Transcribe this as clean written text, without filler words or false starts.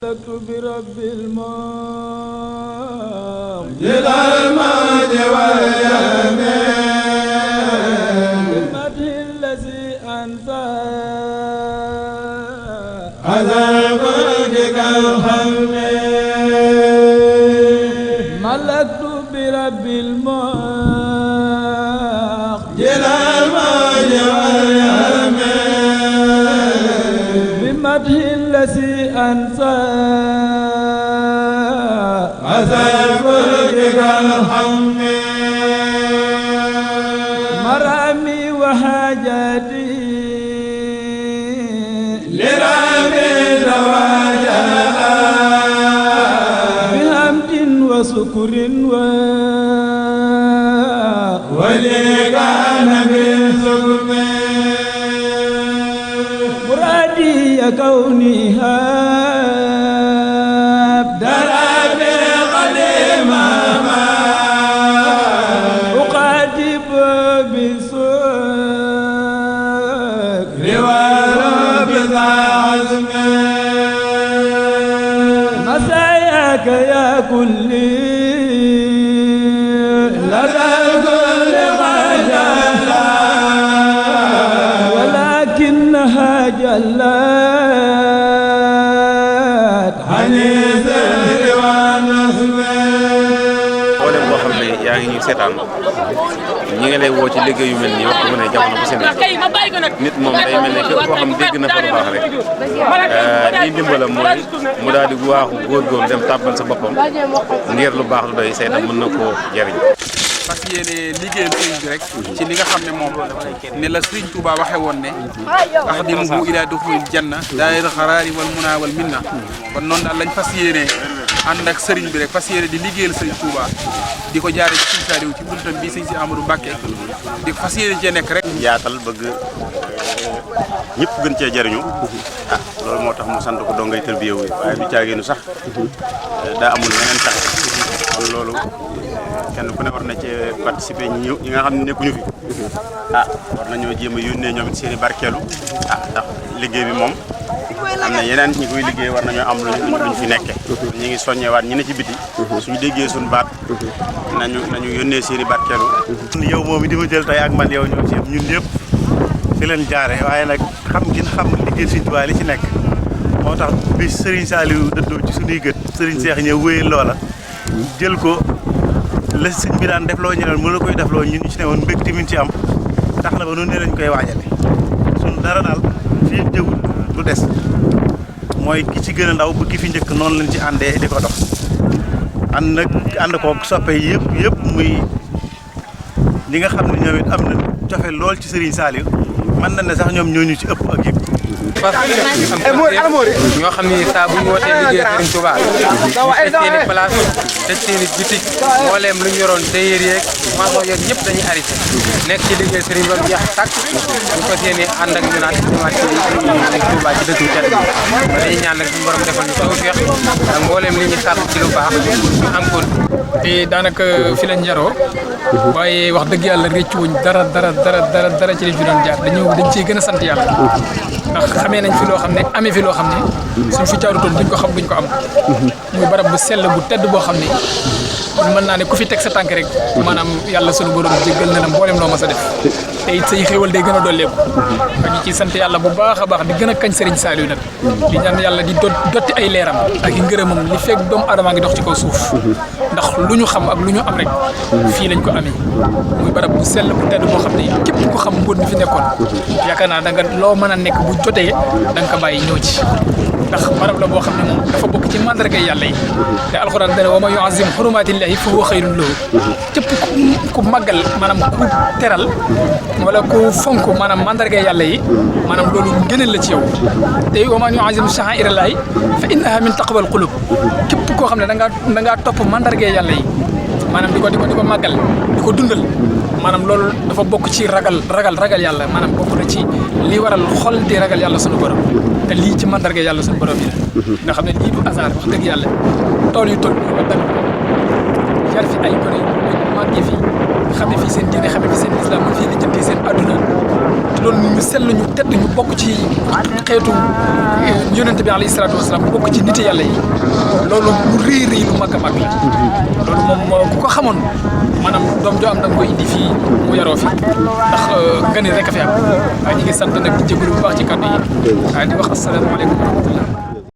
برب الماء إلى الماء واليمين بالمدح الذي أنفى على وجهك الهم ملكت برب الماء إلى الماء واليمين بالمدح الذي أنفى عذاب وجهك الهم مرامي وحاجاتي لرامي زواجها بحمد وشكر ولي كان بالسلم مرادي كونها دربي قديما أقاتب بسكر ورب ذا عزم مساياك يا كلي لدى الكل خجلا ولكنها جلت حنيس ونسم wala boo xam ne yaa ngi ñuy seetaan ñi ngi lay woo ci liggéey yu mel nii waxtu bu ne jamono bu seen nit moom day mel ne képp koo xam dégg na fa lu baax rek lii ndimbalam mooy mu daal di waaxu góorgóorlu dem tàbbal sa boppam ngir lu baax lu doy saytam mën na koo jariñ parce que yéene liggéeyal sëriñ bi rek ci li nga xam ne moom ne la sëriñ Touba waxee woon ne axdimuhu ila duxulil janna daayira xaraari wal muna wal minna kon noonu daal lañ fas yéene ànd ak sëriñ bi rek fas yéene di liggéeyal sëriñ Touba di ko jaare ci sëriñ Saliou ci buntam bi sëriñ si Amadou Mbacké di fas yéene cee nekk rek yaatal bëgg ñëpp gën cee jariñu loolu moo tax mu sant ko dongay tërbiye wu waaye du caageenu sax daa amul leneen tax kon loolu kenn ku ne war na cee participer ñi nga xam ne nekkuñu fi war nañoo jéem a yónnee ñoom it seen i barkeelu ndax liggéey bi moom am na yeneen ñi koy liggéey war nañoo am luñ fi nekke ñi ngi soññewaat ñi ne ci biti suñu déggee suñu baat nañu yónnee seen i barkeelu yow moom it di ma jël tey ak man yow ñoo ci ñun ñëpp fi leen jaare waaye nag xam ngeen xam liggéey Sëriñ Tuubaa li ci nekk moo tax bi Serigne Saliou dëddoo ci suñuy gët Serigne Cheikh ñëw wéyal loola jël ko la sëñ bi daan def loo ñeneen mu la koy def loo ñun ñu ci ne woon mbégte mi ci am tax na ba noonu ne lañ koy waajale suñ dara daal fii jëwul lu des mooy ki ci gën a ndaw ba ki fi njëkk noonu lañ ci àndee di ko dox ànd koog soppe yëpp muy ñi nga xam ne ñoom it am na cofe lool ci Serigne Saliou mën na ne sax ñoom ñooñu ci ëpp ak yëpp parce que ñoo xam ni saa bu ñu wootee liggéey Serigne Touba ñu tëj seen i place tëj seen i boutique mbooleem lu ñu yoroon tailleur yeeg maçon yeeg ñëpp dañuy arrêté nekk ci liggéey Serigne ba mu jeex tàkk ñu fas yéene ànd ak ñu naan demaat ci Touba ci dëkk bi tedd ba dañuy ñaan nag suñu borom defal ñu tawfeex ak mbooleem li ñu sàkk ci lu baax ñu am ko te daanaka fi lañ jaroo waaye wax dëgg yàlla réccu wuñ dara ci li fi doon jaar dañ ciy gën a sant yàlla ndax xamee nañ fi loo xam ne amee fi loo xam ne suñ fi jaarutoon duñ ko xam duñ ko am muy barab bu sell bu tedd boo xam ne mën naa ne ku fi teg sa tànk rek maanaam yàlla sunu borom jéggal na la mboolem loo mas a def te it say xéwal day gën a dolleeku ak ñu ciy sant yàlla bu baax a baax di gën a kañ Serigne Saliou nag di ñaan yàlla di dotti ay leeram ak i ngërëmam li fekk doomu aadama ngi dox ci kaw suuf ndax lu ñu xam ak lu ñu am rek fii lañ ko amee muy barab bu sell bu tedd boo xam ne képp ko xam mbóot mi fi nekkoon yaakaar naa da nga loo mën a nekk bu jotee da nga ko bàyyi ñëw ci ndax barab la boo xam ne moom dafa bokk ci mandarga yàlla yi te alxuraan dane wa man yu'azzim hurumatillahi fa huwa xayrun lahu képp ku màggal maanaam ku teral wala ku fonk maanaam mandarga yàlla yi maanaam loolu ngëneel la ci yow te wa man yu'azzim sha'airallahi fa innaha min taqwal qulub képp koo xam ne da ngaa topp mandarga yàlla yi maanaam di ko màggal di ko dundal maanaam loolu dafa bokk ci ragal yàlla maanaam bokk na ci li waral xol di ragal yàlla sunu borom te lii ci mandarga yàlla sunu borom yi la nga xam ne lii du hasard wax dëgg yàlla tool yu toll nii ba dagg yar fi ay gone yu màggee fii xam ne fii seen diine xam ne fii seen islam mën fii lijjanti seen adduna te doon ñu sell ñu tedd ñu bokk ci xeetu yonente bi alayhi salaatu wasalaam bokk ci nit yàlla yi loolu lu rëy lu mag a mag la loolu moom ku ko xamoon maanaam doom joo am da nga koy indi fii mu yaroo fi ndax nga ni rek a fi am waaye ñu ngi sant nag di jégalu bu baax ci kàddu yi waaye di wax asalaamaaleykum wa rahmatullah